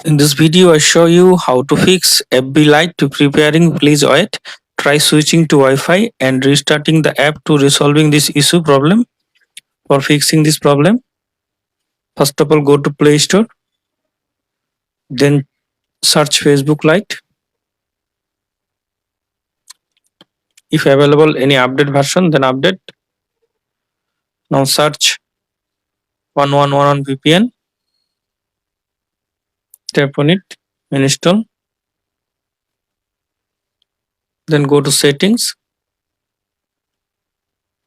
In this video, I show you how to fix FB Lite to preparing. Please wait. Try switching to Wi-Fi and restarting the app to resolving this issue problem. For fixing this problem, first of all, go to Play Store, then search Facebook Lite. If available any update version, then update. Now search 1111 VPN. Tap on it, install. Then go to settings.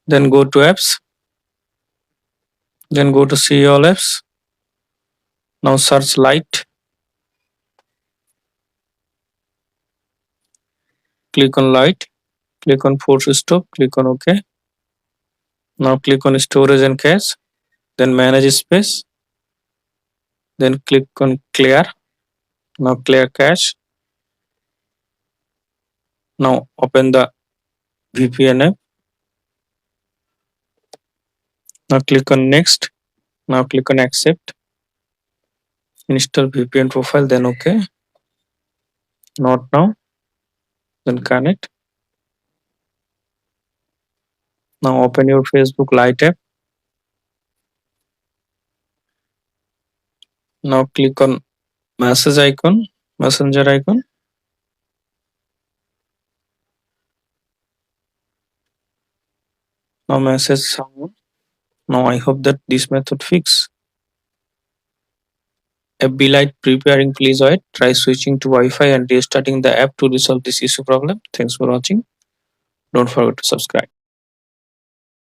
Then go to apps. Then go to see all apps. Now search Lite. Click on Lite. Click on force stop. Click on OK. Now click on storage and cache. Then manage space. Then click on clear. Now clear cache. Now open the VPN app. Now click on next. Now click on accept. Install VPN profile, then OK. Not now. Then connect. Now open your Facebook Lite app. Now click on message icon, messenger icon. Now message someone. Now I hope that this method fix. FB Lite preparing, please wait. Try switching to Wi-Fi and restarting the app to resolve this issue problem. Thanks for watching. Don't forget to subscribe.